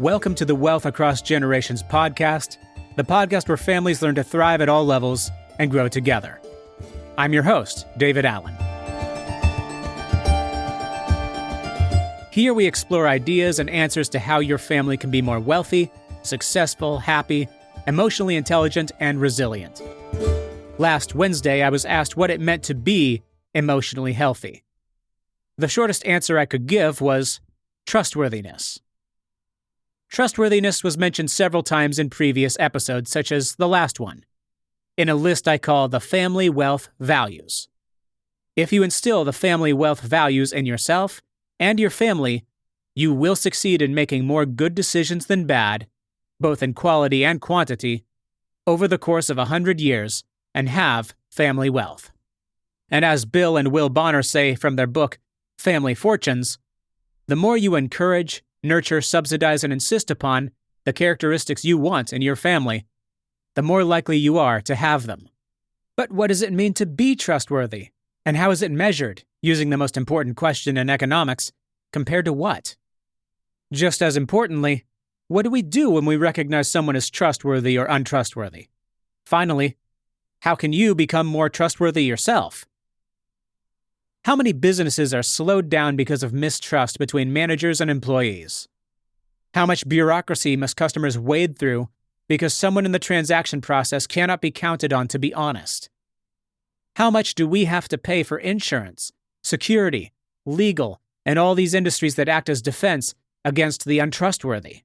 Welcome to the Wealth Across Generations podcast, the podcast where families learn to thrive at all levels and grow together. I'm your host, David Allen. Here we explore ideas and answers to how your family can be more wealthy, successful, happy, emotionally intelligent, and resilient. Last Wednesday, I was asked what it meant to be emotionally healthy. The shortest answer I could give was trustworthiness. Trustworthiness was mentioned several times in previous episodes, such as the last one, in a list I call the family wealth values. If you instill the family wealth values in yourself and your family, you will succeed in making more good decisions than bad, both in quality and quantity, over the course of 100 years and have family wealth. And as Bill and Will Bonner say from their book, Family Fortunes, the more you encourage, nurture, subsidize, and insist upon the characteristics you want in your family, the more likely you are to have them. But what does it mean to be trustworthy? And how is it measured, using the most important question in economics, compared to what? Just as importantly, what do we do when we recognize someone as trustworthy or untrustworthy? Finally, how can you become more trustworthy yourself? How many businesses are slowed down because of mistrust between managers and employees? How much bureaucracy must customers wade through because someone in the transaction process cannot be counted on to be honest? How much do we have to pay for insurance, security, legal, and all these industries that act as defense against the untrustworthy?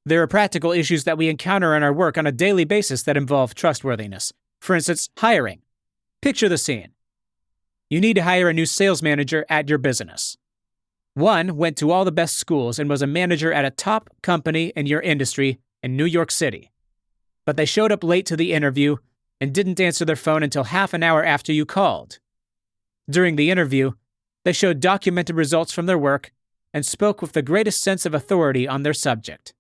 There are practical issues that we encounter in our work on a daily basis that involve trustworthiness. For instance, hiring. Picture the scene. You need to hire a new sales manager at your business. One went to all the best schools and was a manager at a top company in your industry in New York City. But they showed up late to the interview and didn't answer their phone until half an hour after you called. During the interview, they showed documented results from their work and spoke with the greatest sense of authority on their subject.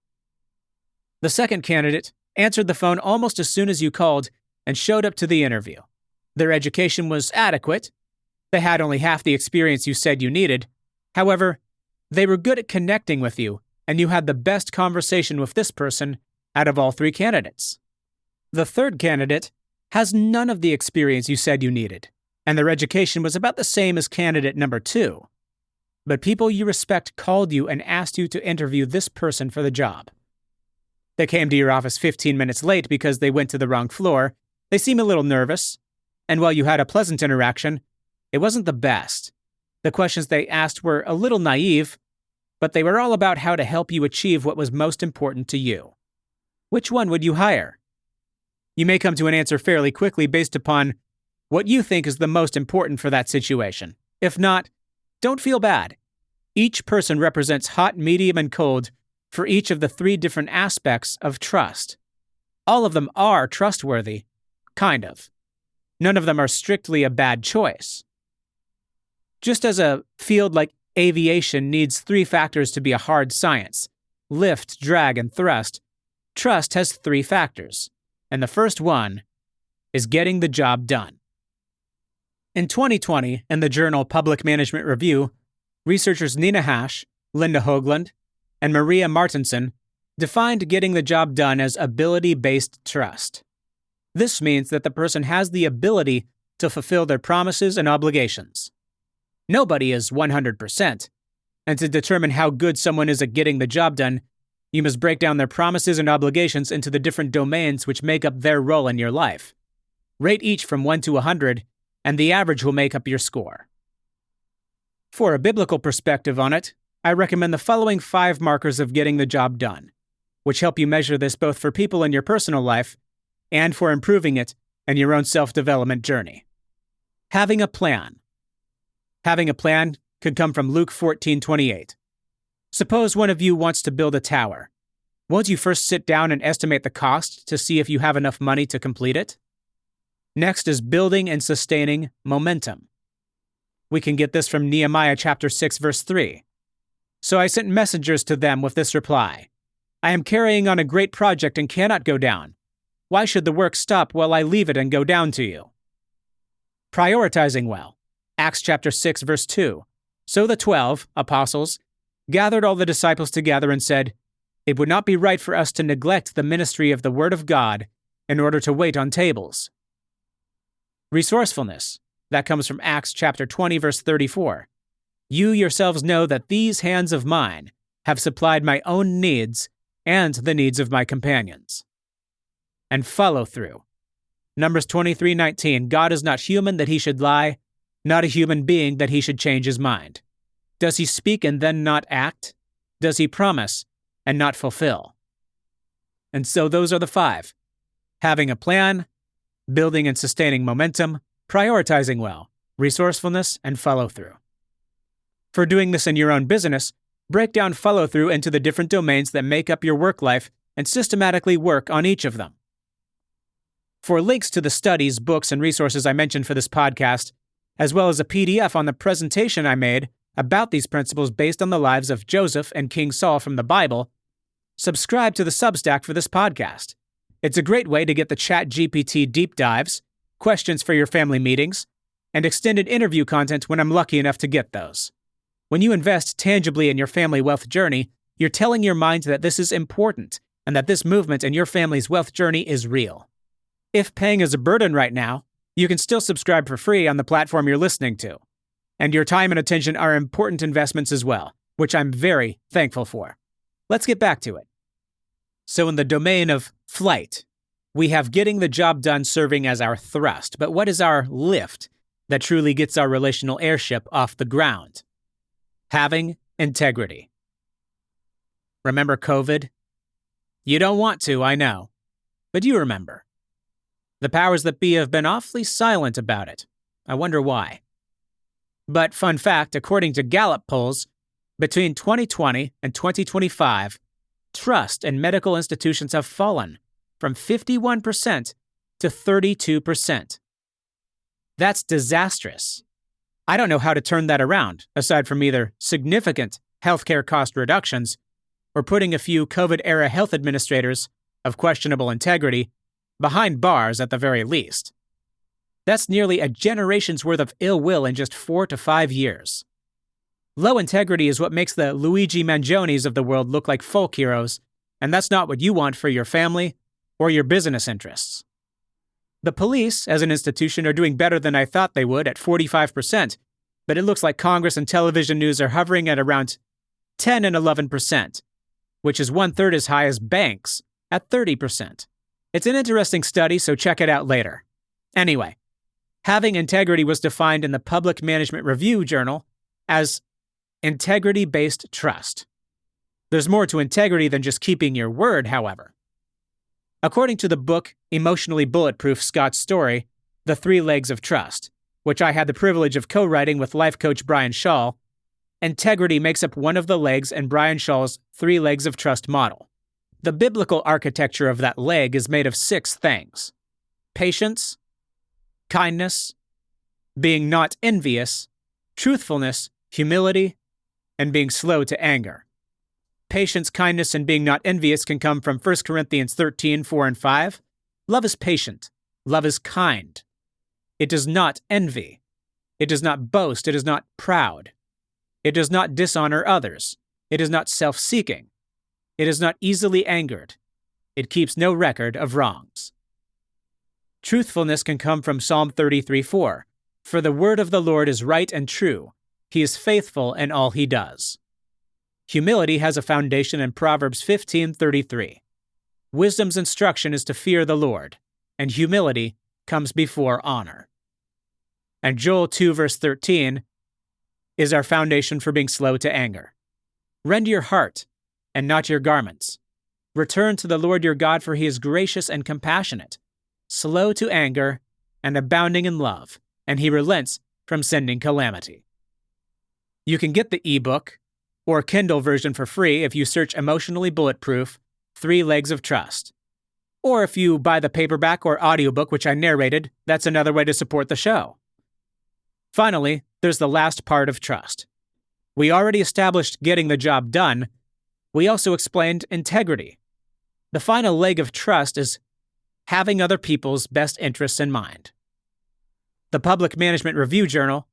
The second candidate answered the phone almost as soon as you called and showed up to the interview. Their education was adequate. They had only half the experience you said you needed. However, they were good at connecting with you, and you had the best conversation with this person out of all three candidates. The third candidate has none of the experience you said you needed, and their education was about the same as candidate number 2. But people you respect called you and asked you to interview this person for the job. They came to your office 15 minutes late because they went to the wrong floor. They seem a little nervous, and while you had a pleasant interaction, it wasn't the best. The questions they asked were a little naive, but they were all about how to help you achieve what was most important to you. Which one would you hire? You may come to an answer fairly quickly based upon what you think is the most important for that situation. If not, don't feel bad. Each person represents hot, medium, and cold for each of the 3 different aspects of trust. All of them are trustworthy, kind of. None of them are strictly a bad choice. Just as a field like aviation needs 3 factors to be a hard science, lift, drag, and thrust, trust has 3 factors, and the first one is getting the job done. In 2020, in the journal Public Management Review, researchers Nina Hash, Linda Hoagland, and Maria Martinson defined getting the job done as ability-based trust. This means that the person has the ability to fulfill their promises and obligations. Nobody is 100%, and to determine how good someone is at getting the job done, you must break down their promises and obligations into the different domains which make up their role in your life. Rate each from 1 to 100, and the average will make up your score. For a biblical perspective on it, I recommend the following 5 markers of getting the job done, which help you measure this both for people in your personal life and for improving it in your own self-development journey. Having a plan. Having a plan could come from Luke 14:28. Suppose one of you wants to build a tower. Won't you first sit down and estimate the cost to see if you have enough money to complete it? Next is building and sustaining momentum. We can get this from Nehemiah chapter 6, verse 3. So I sent messengers to them with this reply. I am carrying on a great project and cannot go down. Why should the work stop while I leave it and go down to you? Prioritizing well. Acts chapter 6, verse 2. So the 12 apostles gathered all the disciples together and said, It would not be right for us to neglect the ministry of the Word of God in order to wait on tables. Resourcefulness. That comes from Acts chapter 20, verse 34. You yourselves know that these hands of mine have supplied my own needs and the needs of my companions. And follow through. Numbers 23:19. God is not human that he should lie, not a human being that he should change his mind. Does he speak and then not act? Does he promise and not fulfill? And so those are the 5. Having a plan, building and sustaining momentum, prioritizing well, resourcefulness, and follow-through. For doing this in your own business, break down follow-through into the different domains that make up your work life and systematically work on each of them. For links to the studies, books, and resources I mentioned for this podcast, as well as a PDF on the presentation I made about these principles based on the lives of Joseph and King Saul from the Bible, subscribe to the Substack for this podcast. It's a great way to get the ChatGPT deep dives, questions for your family meetings, and extended interview content when I'm lucky enough to get those. When you invest tangibly in your family wealth journey, you're telling your mind that this is important and that this movement in your family's wealth journey is real. If paying is a burden right now, you can still subscribe for free on the platform you're listening to. And your time and attention are important investments as well, which I'm very thankful for. Let's get back to it. So in the domain of flight, we have getting the job done serving as our thrust. But what is our lift that truly gets our relational airship off the ground? Having integrity. Remember COVID? You don't want to, I know. But you remember. The powers that be have been awfully silent about it. I wonder why. But fun fact, according to Gallup polls, between 2020 and 2025, trust in medical institutions have fallen from 51% to 32%. That's disastrous. I don't know how to turn that around, aside from either significant healthcare cost reductions or putting a few COVID-era health administrators of questionable integrity behind bars at the very least. That's nearly a generation's worth of ill will in just 4 to 5 years. Low integrity is what makes the Luigi Mangionis of the world look like folk heroes, and that's not what you want for your family or your business interests. The police, as an institution, are doing better than I thought they would at 45%, but it looks like Congress and television news are hovering at around 10 and 11%, which is 1/3 as high as banks at 30%. It's an interesting study, so check it out later. Anyway, having integrity was defined in the Public Management Review Journal as integrity-based trust. There's more to integrity than just keeping your word, however. According to the book Emotionally Bulletproof Scott's Story, The 3 Legs of Trust, which I had the privilege of co-writing with life coach Brian Shaw, integrity makes up one of the legs in Brian Shaw's 3 Legs of Trust model. The biblical architecture of that leg is made of 6 things: patience, kindness, being not envious, truthfulness, humility, and being slow to anger. Patience, kindness, and being not envious can come from 1 Corinthians 13, 4 and 5. Love is patient. Love is kind. It does not envy. It does not boast. It is not proud. It does not dishonor others. It is not self-seeking. It is not easily angered. It keeps no record of wrongs. Truthfulness can come from Psalm 33, 4. For the word of the Lord is right and true. He is faithful in all he does. Humility has a foundation in Proverbs 15:33. Wisdom's instruction is to fear the Lord, and humility comes before honor. And Joel 2 verse 13 is our foundation for being slow to anger. Rend your heart, and not your garments. Return to the Lord your God, for he is gracious and compassionate, slow to anger, and abounding in love, and he relents from sending calamity. You can get the ebook or Kindle version for free if you search Emotionally Bulletproof, 3 Legs of Trust. Or if you buy the paperback or audiobook, which I narrated, that's another way to support the show. Finally, there's the last part of trust. We already established getting the job done. We also explained integrity. The final leg of trust is having other people's best interests in mind. The Public Management Review Journal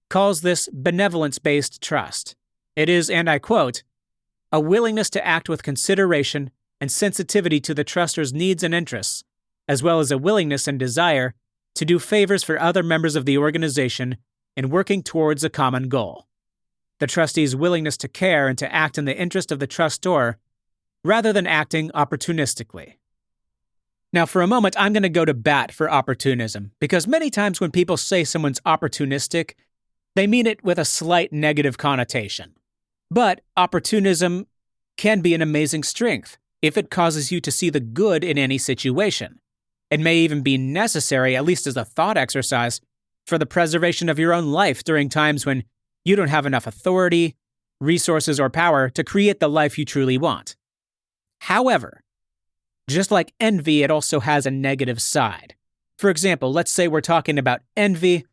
calls this benevolence-based trust. It is, and I quote, a willingness to act with consideration and sensitivity to the truster's needs and interests, as well as a willingness and desire to do favors for other members of the organization in working towards a common goal. The trustee's willingness to care and to act in the interest of the trustor rather than acting opportunistically. Now, for a moment, I'm going to go to bat for opportunism, because many times when people say someone's opportunistic, they mean it with a slight negative connotation. But opportunism can be an amazing strength if it causes you to see the good in any situation. It may even be necessary, at least as a thought exercise, for the preservation of your own life during times when you don't have enough authority, resources, or power to create the life you truly want. However, just like envy, it also has a negative side. For example, let's say we're talking about envy.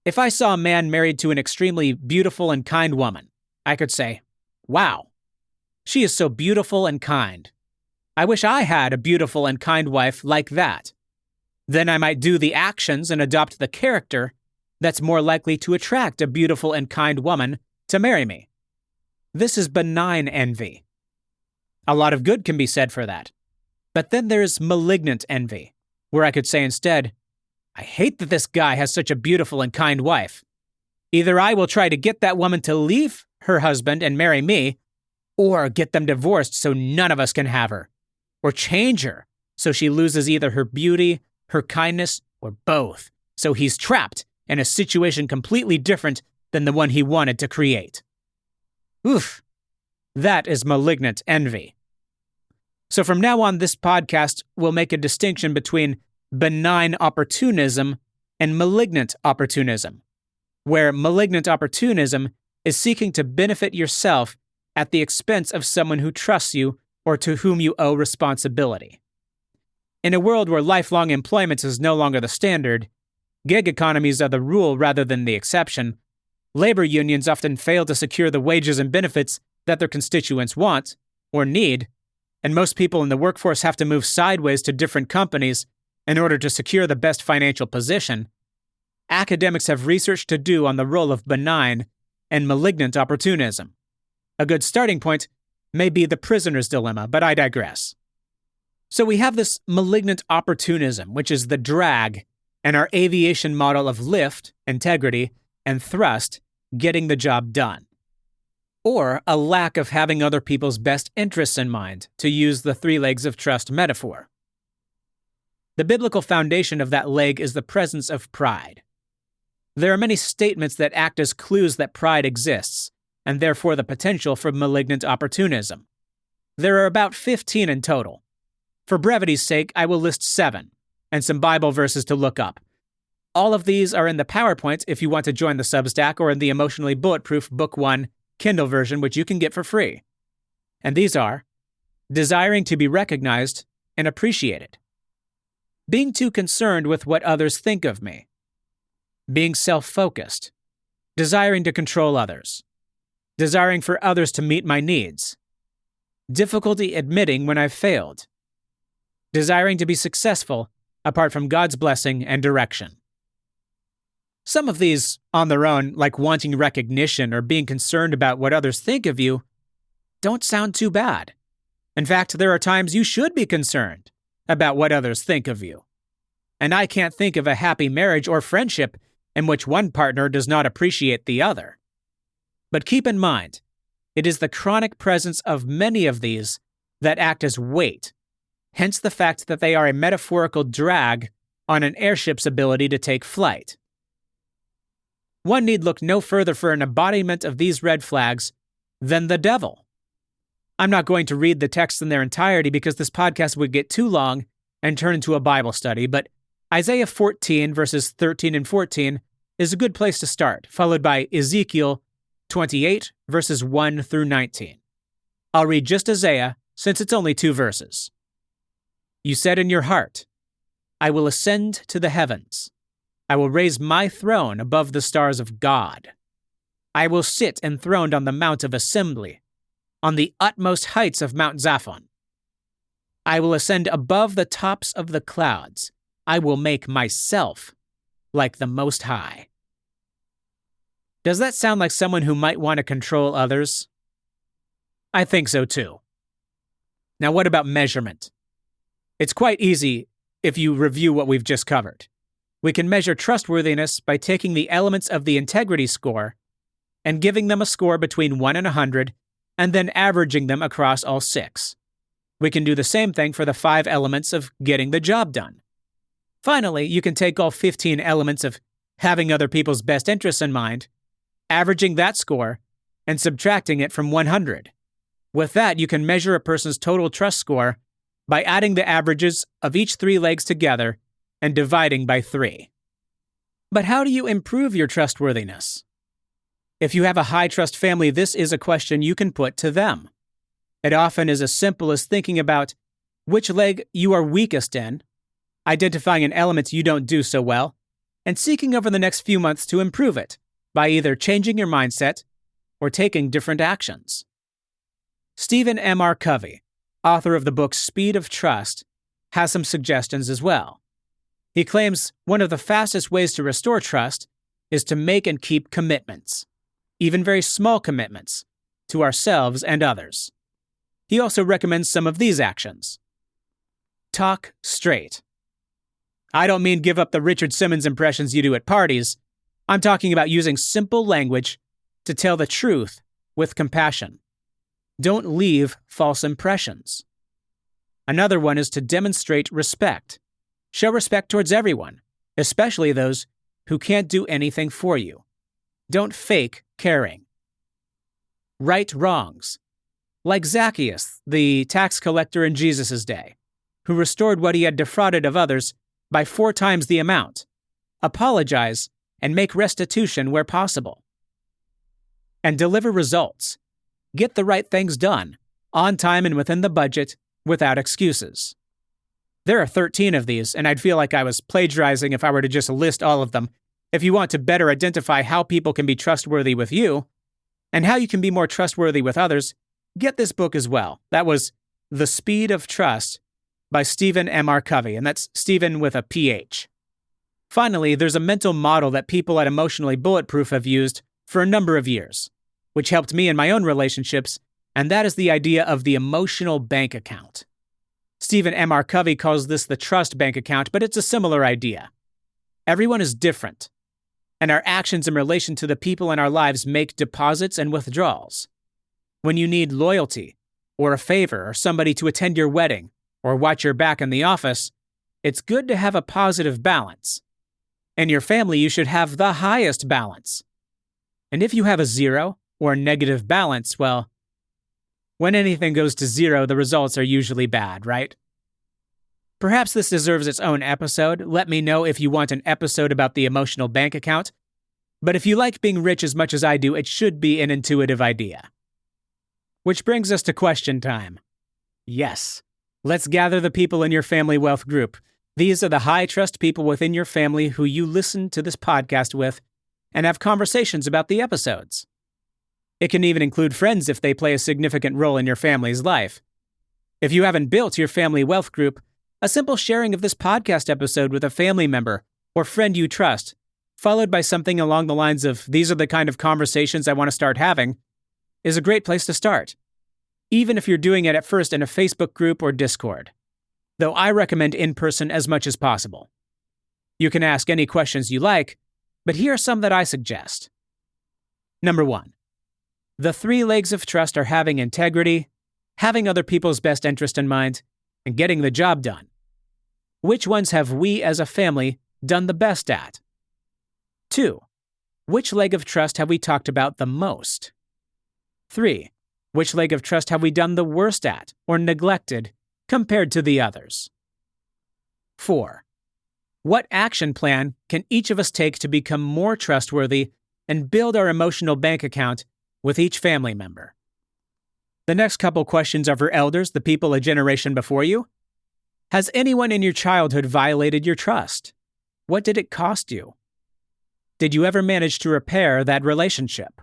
If I saw a man married to an extremely beautiful and kind woman, I could say, "Wow, she is so beautiful and kind. I wish I had a beautiful and kind wife like that." Then I might do the actions and adopt the character that's more likely to attract a beautiful and kind woman to marry me. This is benign envy. A lot of good can be said for that. But then there's malignant envy, where I could say instead, "I hate that this guy has such a beautiful and kind wife. Either I will try to get that woman to leave her husband and marry me, or get them divorced so none of us can have her, or change her so she loses either her beauty, her kindness, or both, so he's trapped in a situation completely different than the one he wanted to create." Oof, that is malignant envy. So from now on, this podcast will make a distinction between benign opportunism and malignant opportunism, where malignant opportunism is seeking to benefit yourself at the expense of someone who trusts you or to whom you owe responsibility. In a world where lifelong employment is no longer the standard, gig economies are the rule rather than the exception, labor unions often fail to secure the wages and benefits that their constituents want or need, and most people in the workforce have to move sideways to different companies in order to secure the best financial position. Academics have research to do on the role of benign and malignant opportunism. A good starting point may be the prisoner's dilemma, but I digress. So we have this malignant opportunism, which is the drag in our aviation model of lift, integrity, and thrust, getting the job done. Or a lack of having other people's best interests in mind, to use the three legs of trust metaphor. The biblical foundation of that leg is the presence of pride. There are many statements that act as clues that pride exists, and therefore the potential for malignant opportunism. There are about 15 in total. For brevity's sake, I will list 7, and some Bible verses to look up. All of these are in the PowerPoint if you want to join the Substack, or in the Emotionally Bulletproof Book 1 Kindle version, which you can get for free. And these are: desiring to be recognized and appreciated, being too concerned with what others think of me, being self-focused, desiring to control others, desiring for others to meet my needs, difficulty admitting when I've failed, desiring to be successful apart from God's blessing and direction. Some of these, on their own, like wanting recognition or being concerned about what others think of you, don't sound too bad. In fact, there are times you should be concerned about what others think of you. And I can't think of a happy marriage or friendship in which one partner does not appreciate the other. But keep in mind, it is the chronic presence of many of these that act as weight, hence the fact that they are a metaphorical drag on an airship's ability to take flight. One need look no further for an embodiment of these red flags than the devil. I'm not going to read the text in their entirety because this podcast would get too long and turn into a Bible study, but Isaiah 14 verses 13 and 14 is a good place to start, followed by Ezekiel 28 verses 1 through 19. I'll read just Isaiah, since it's only 2 verses. You said in your heart, "I will ascend to the heavens. I will raise my throne above the stars of God. I will sit enthroned on the mount of assembly, on the utmost heights of Mount Zaphon. I will ascend above the tops of the clouds. I will make myself like the Most High." Does that sound like someone who might want to control others? I think so too. Now, what about measurement? It's quite easy if you review what we've just covered. We can measure trustworthiness by taking the elements of the integrity score and giving them a score between 1 and 100, and then averaging them across all 6. We can do the same thing for the 5 elements of getting the job done. Finally, you can take all 15 elements of having other people's best interests in mind, averaging that score, and subtracting it from 100. With that, you can measure a person's total trust score by adding the averages of each 3 legs together and dividing by 3. But how do you improve your trustworthiness? If you have a high-trust family, this is a question you can put to them. It often is as simple as thinking about which leg you are weakest in, identifying an element you don't do so well, and seeking over the next few months to improve it by either changing your mindset or taking different actions. Stephen M.R. Covey, author of the book Speed of Trust, has some suggestions as well. He claims one of the fastest ways to restore trust is to make and keep commitments, even very small commitments, to ourselves and others. He also recommends some of these actions. Talk straight. I don't mean give up the Richard Simmons impressions you do at parties. I'm talking about using simple language to tell the truth with compassion. Don't leave false impressions. Another one is to demonstrate respect. Show respect towards everyone, especially those who can't do anything for you. Don't fake caring. Right wrongs. Like Zacchaeus, the tax collector in Jesus' day, who restored what he had defrauded of others by 4 times the amount. Apologize and make restitution where possible. And deliver results. Get the right things done, on time and within the budget, without excuses. There are 13 of these, and I'd feel like I was plagiarizing if I were to just list all of them. If you want to better identify how people can be trustworthy with you, and how you can be more trustworthy with others, get this book as well. That was The Speed of Trust by Stephen M.R. Covey, and that's Stephen with a PH. Finally, there's a mental model that people at Emotionally Bulletproof have used for a number of years, which helped me in my own relationships, and that is the idea of the emotional bank account. Stephen M.R. Covey calls this the trust bank account, but it's a similar idea. Everyone is different, and our actions in relation to the people in our lives make deposits and withdrawals. When you need loyalty, or a favor, or somebody to attend your wedding, or watch your back in the office, it's good to have a positive balance. In your family, you should have the highest balance. And if you have a 0 or a negative balance, well, when anything goes to 0, the results are usually bad, right? Perhaps this deserves its own episode. Let me know if you want an episode about the emotional bank account. But if you like being rich as much as I do, it should be an intuitive idea. Which brings us to question time. Yes, let's gather the people in your family wealth group. These are the high-trust people within your family who you listen to this podcast with and have conversations about the episodes. It can even include friends if they play a significant role in your family's life. If you haven't built your family wealth group, a simple sharing of this podcast episode with a family member or friend you trust, followed by something along the lines of, "These are the kind of conversations I want to start having," is a great place to start, even if you're doing it at first in a Facebook group or Discord. Though I recommend in-person as much as possible. You can ask any questions you like, but here are some that I suggest. Number 1. The 3 legs of trust are having integrity, having other people's best interest in mind, and getting the job done. Which ones have we as a family done the best at? 2. Which leg of trust have we talked about the most? 3. Which leg of trust have we done the worst at or neglected compared to the others? 4. What action plan can each of us take to become more trustworthy and build our emotional bank account with each family member? The next couple questions are for elders, the people a generation before you. Has anyone in your childhood violated your trust? What did it cost you? Did you ever manage to repair that relationship?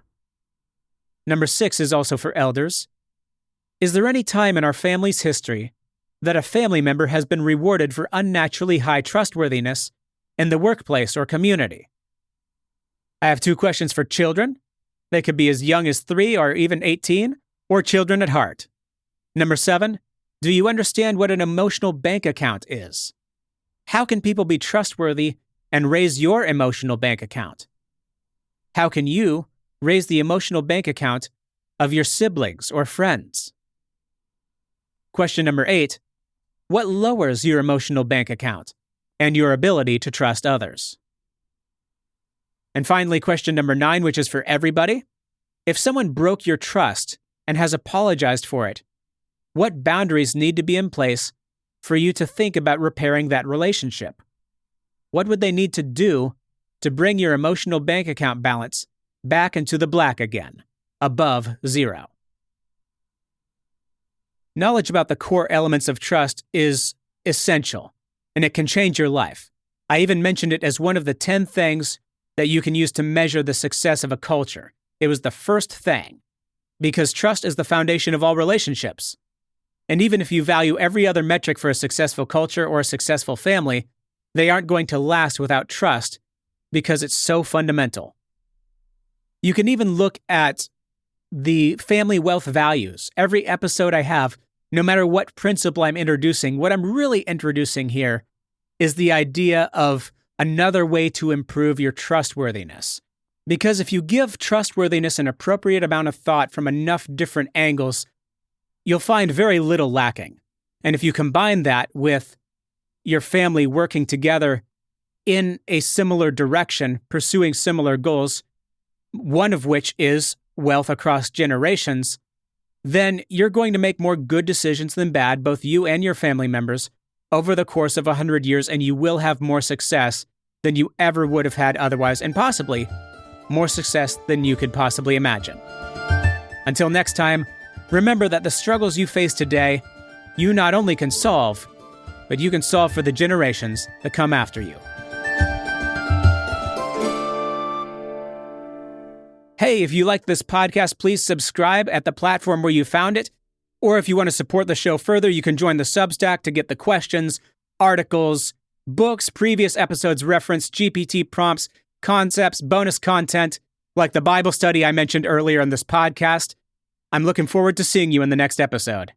Number 6 is also for elders. Is there any time in our family's history that a family member has been rewarded for unnaturally high trustworthiness in the workplace or community? I have 2 questions for children. They could be as young as 3 or even 18, or children at heart? Number 7, do you understand what an emotional bank account is? How can people be trustworthy and raise your emotional bank account? How can you raise the emotional bank account of your siblings or friends? Question number 8, what lowers your emotional bank account and your ability to trust others? And finally, question number 9, which is for everybody. If someone broke your trust and has apologized for it, what boundaries need to be in place for you to think about repairing that relationship? What would they need to do to bring your emotional bank account balance back into the black again, above 0? Knowledge about the core elements of trust is essential, and it can change your life. I even mentioned it as one of the 10 things that you can use to measure the success of a culture. It was the first thing, because trust is the foundation of all relationships. And even if you value every other metric for a successful culture or a successful family, they aren't going to last without trust because it's so fundamental. You can even look at the family wealth values. Every episode I have, no matter what principle I'm introducing, what I'm really introducing here is the idea of another way to improve your trustworthiness. Because if you give trustworthiness an appropriate amount of thought from enough different angles, you'll find very little lacking. And if you combine that with your family working together in a similar direction, pursuing similar goals, one of which is wealth across generations, then you're going to make more good decisions than bad, both you and your family members, over the course of 100 years, and you will have more success than you ever would have had otherwise, and possibly more success than you could possibly imagine. Until next time, remember that the struggles you face today, you not only can solve, but you can solve for the generations that come after you. Hey, if you like this podcast, please subscribe at the platform where you found it. Or if you want to support the show further, you can join the Substack to get the questions, articles, books, previous episodes referenced, GPT prompts, concepts, bonus content, like the Bible study I mentioned earlier in this podcast. I'm looking forward to seeing you in the next episode.